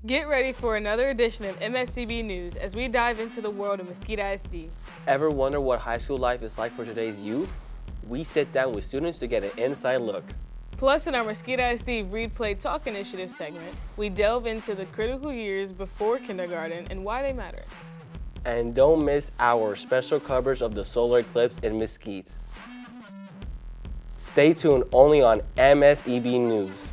Get ready for another edition of MSCB News as we dive into the world of Mesquite ISD. Ever wonder what high school life is like for today's youth? We sit down with students to get an inside look. Plus, in our Mesquite ISD Read, Play, Talk initiative segment, we delve into the critical years before kindergarten and why they matter. And don't miss our special coverage of the Solar Eclipse in Mesquite. Stay tuned only on MSEB News.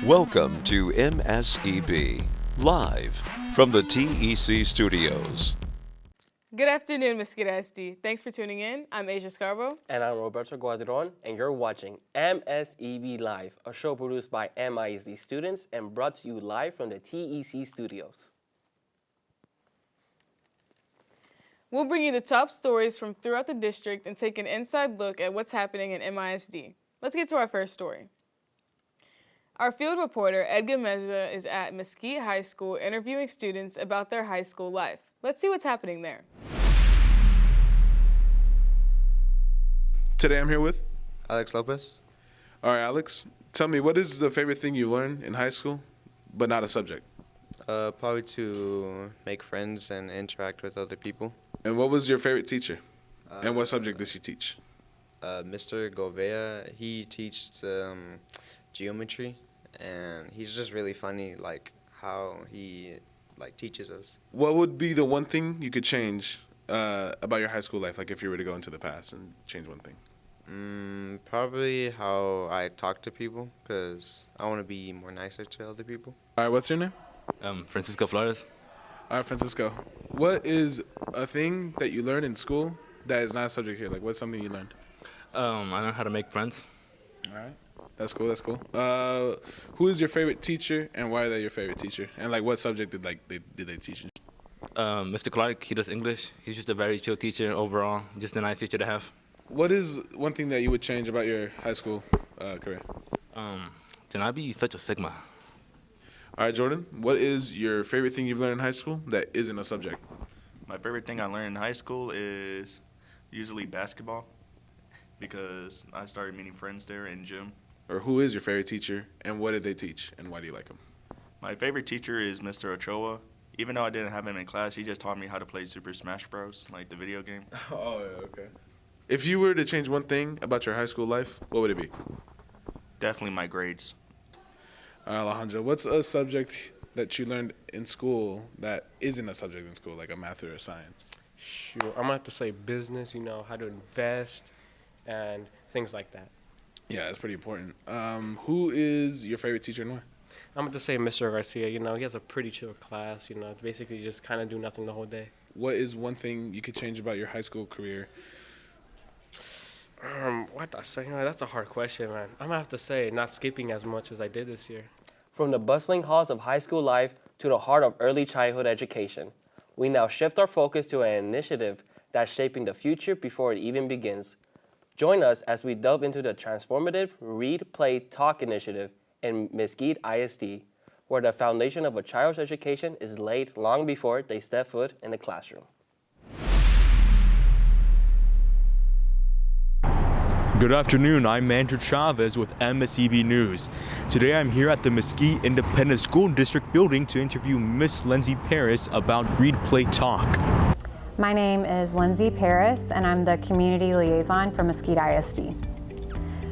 Welcome to MSEB, live from the TEC studios. Good afternoon, Mesquite ISD. Thanks for tuning in. I'm Asia Scarborough. And I'm Roberto Guadron, and you're watching MSEB Live, a show produced by MISD students and brought to you live from the TEC studios. We'll bring you the top stories from throughout the district and take an inside look at what's happening in MISD. Let's get to our first story. Our field reporter, Edgar Meza, is at Mesquite High School interviewing students about their high school life. Let's see what's happening there. Today I'm here with Alex Lopez. All right, Alex, tell me, what is the favorite thing you learned in high school, but not a subject? Probably to make friends and interact with other people. And what was your favorite teacher? And what subject did she teach? Mr. Govea, he teaches geometry, and he's just really funny, like how he teaches us. What would be the one thing you could change about your high school life, like if you were to go into the past and change one thing? Probably how I talk to people, because I want to be more nicer to other people. All right, what's your name? Francisco Flores. All right, Francisco. What is a thing that you learned in school that is not a subject here? Like, what's something you learned? I learned how to make friends. All right. That's cool. That's cool. Who is your favorite teacher, and why are they your favorite teacher? And like, what subject did they teach you? Mr. Clark, he does English. He's just a very chill teacher overall. Just a nice teacher to have. What is one thing that you would change about your high school career? To not be such a Sigma. All right, Jordan. What is your favorite thing you've learned in high school that isn't a subject? My favorite thing I learned in high school is usually basketball, because I started meeting friends there in gym. Or who is your favorite teacher, and what did they teach, and why do you like them? My favorite teacher is Mr. Ochoa. Even though I didn't have him in class, he just taught me how to play Super Smash Bros., like the video game. Oh, yeah, okay. If you were to change one thing about your high school life, what would it be? Definitely my grades. Alejandro, what's a subject that you learned in school that isn't a subject in school, like a math or a science? Sure, I'm gonna have to say business, how to invest and things like that. Yeah, that's pretty important. Who is your favorite teacher and why? I'm going to say Mr. Garcia, he has a pretty chill class, basically just kind of do nothing the whole day. What is one thing you could change about your high school career? What the say? That's a hard question, man. I'm going to have to say not skipping as much as I did this year. From the bustling halls of high school life to the heart of early childhood education, we now shift our focus to an initiative that's shaping the future before it even begins. Join us as we delve into the transformative Read, Play, Talk initiative in Mesquite ISD, where the foundation of a child's education is laid long before they step foot in the classroom. Good afternoon, I'm Andrew Chavez with MSEB News. Today I'm here at the Mesquite Independent School District building to interview Miss Lindsay Paris about Read, Play, Talk. My name is Lindsay Paris, and I'm the Community Liaison for Mesquite ISD.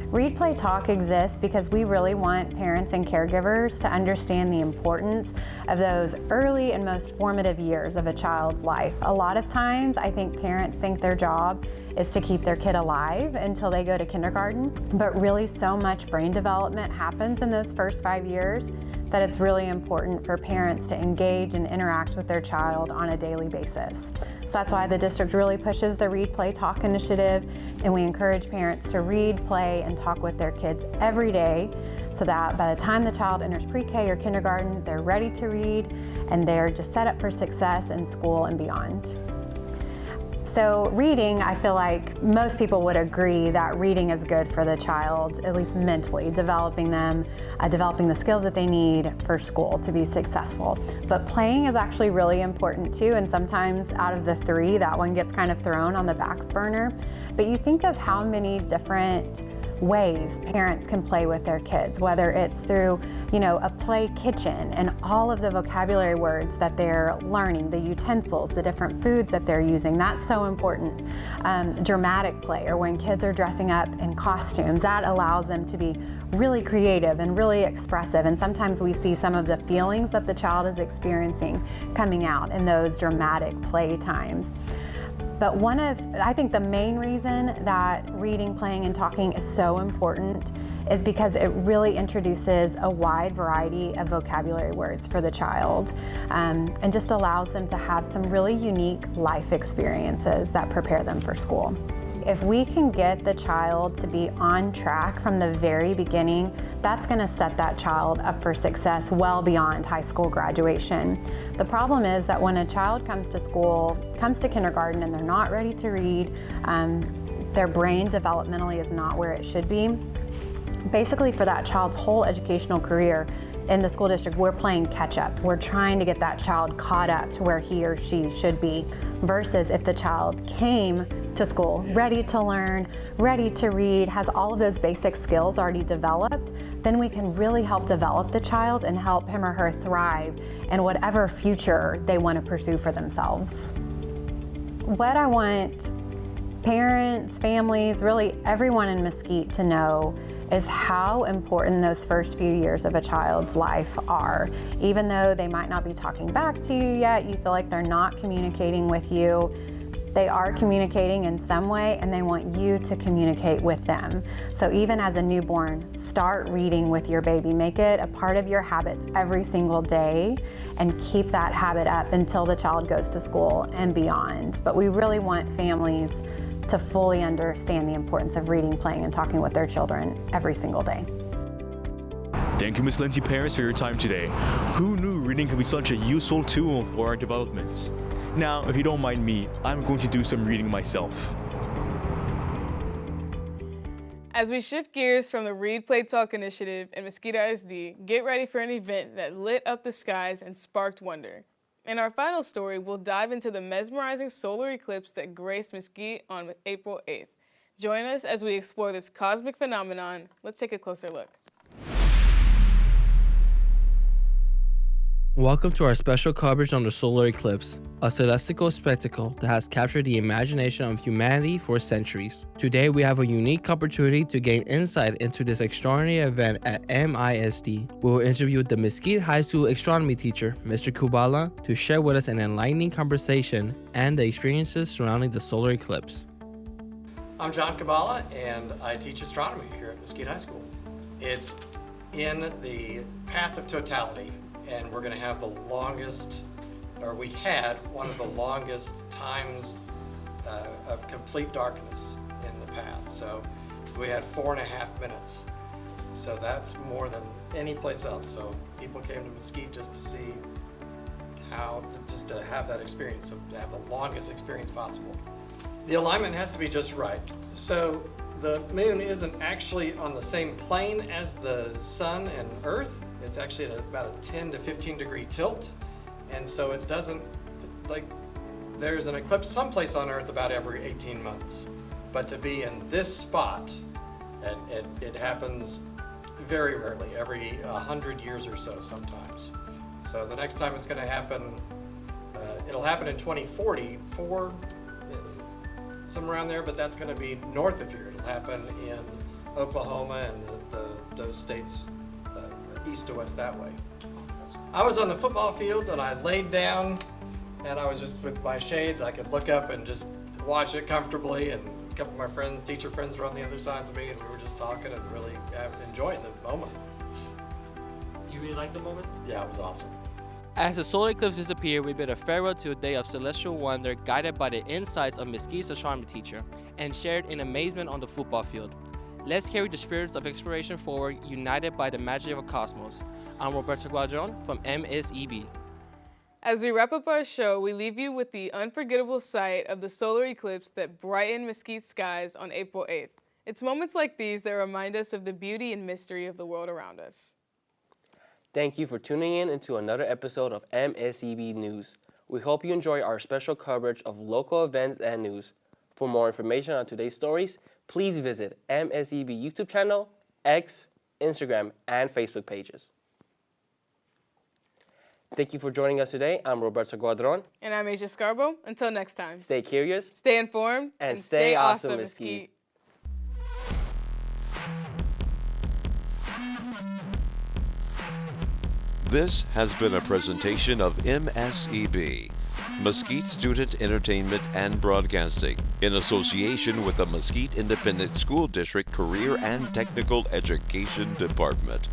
Read, Play, Talk exists because we really want parents and caregivers to understand the importance of those early and most formative years of a child's life. A lot of times, I think parents think their job is to keep their kid alive until they go to kindergarten, but really so much brain development happens in those first 5 years that it's really important for parents to engage and interact with their child on a daily basis. So that's why the district really pushes the Read, Play, Talk initiative, and we encourage parents to read, play, and talk with their kids every day so that by the time the child enters pre-K or kindergarten, they're ready to read and they're just set up for success in school and beyond. So reading, I feel like most people would agree that reading is good for the child, at least mentally, developing them, developing the skills that they need for school to be successful. But playing is actually really important too, and sometimes out of the three, that one gets kind of thrown on the back burner. But you think of how many different ways parents can play with their kids, whether it's through, a play kitchen and all of the vocabulary words that they're learning, the utensils, the different foods that they're using. That's so important. Dramatic play, or when kids are dressing up in costumes, that allows them to be really creative and really expressive. And sometimes we see some of the feelings that the child is experiencing coming out in those dramatic play times. But I think the main reason that reading, playing, and talking is so important is because it really introduces a wide variety of vocabulary words for the child, and just allows them to have some really unique life experiences that prepare them for school. If we can get the child to be on track from the very beginning, that's going to set that child up for success well beyond high school graduation. The problem is that when a child comes to kindergarten, and they're not ready to read, their brain developmentally is not where it should be. Basically, for that child's whole educational career in the school district, we're playing catch up. We're trying to get that child caught up to where he or she should be, versus if the child came to school ready to learn, ready to read, has all of those basic skills already developed, then we can really help develop the child and help him or her thrive in whatever future they want to pursue for themselves. What I want parents, families, really everyone in Mesquite to know is how important those first few years of a child's life are. Even though they might not be talking back to you yet, you feel like they're not communicating with you, they are communicating in some way, and they want you to communicate with them. So even as a newborn, start reading with your baby. Make it a part of your habits every single day, and keep that habit up until the child goes to school and beyond. But we really want families to fully understand the importance of reading, playing, and talking with their children every single day. Thank you, Ms. Lindsay Paris, for your time today. Who knew reading could be such a useful tool for our development? Now, if you don't mind me, I'm going to do some reading myself. As we shift gears from the Read, Play, Talk initiative in Mesquite ISD, get ready for an event that lit up the skies and sparked wonder. In our final story, we'll dive into the mesmerizing solar eclipse that graced Mesquite on April 8th. Join us as we explore this cosmic phenomenon. Let's take a closer look. Welcome to our special coverage on the solar eclipse, a celestial spectacle that has captured the imagination of humanity for centuries. Today, we have a unique opportunity to gain insight into this extraordinary event at MISD. We will interview the Mesquite High School astronomy teacher, Mr. Kubala, to share with us an enlightening conversation and the experiences surrounding the solar eclipse. I'm John Kabbalah, and I teach astronomy here at Mesquite High School. It's in the path of totality, and we're going to have we had one of the longest times of complete darkness in the path. So we had 4.5 minutes. So that's more than any place else. So people came to Mesquite just to see just to have that experience, to have the longest experience possible. The alignment has to be just right. So the moon isn't actually on the same plane as the sun and Earth. It's actually at about a 10 to 15 degree tilt. And so it doesn't, there's an eclipse someplace on Earth about every 18 months. But to be in this spot, it happens very rarely, every 100 years or so sometimes. So the next time it's going to happen, it'll happen in 2044, somewhere around there, but that's going to be north of here. It'll happen in Oklahoma and those states east to west that way. I was on the football field and I laid down and I was just with my shades. I could look up and just watch it comfortably, and a couple of my teacher friends were on the other sides of me, and we were just talking and really enjoying the moment. You really liked the moment? Yeah, it was awesome. As the solar eclipse disappeared, we bid a farewell to a day of celestial wonder guided by the insights of Mesquite's astronomy teacher and shared in amazement on the football field. Let's carry the spirits of exploration forward, united by the magic of the cosmos. I'm Roberto Guadron from MSEB. As we wrap up our show, we leave you with the unforgettable sight of the solar eclipse that brightened Mesquite skies on April 8th. It's moments like these that remind us of the beauty and mystery of the world around us. Thank you for tuning in into another episode of MSEB News. We hope you enjoy our special coverage of local events and news. For more information on today's stories, please visit MSEB YouTube channel, X, Instagram, and Facebook pages. Thank you for joining us today. I'm Roberto Guadron. And I'm Asia Scarbo. Until next time. Stay curious. Stay informed. And stay awesome, Mesquite. This has been a presentation of MSEB, Mesquite Student Entertainment and Broadcasting, in association with the Mesquite Independent School District Career and Technical Education Department.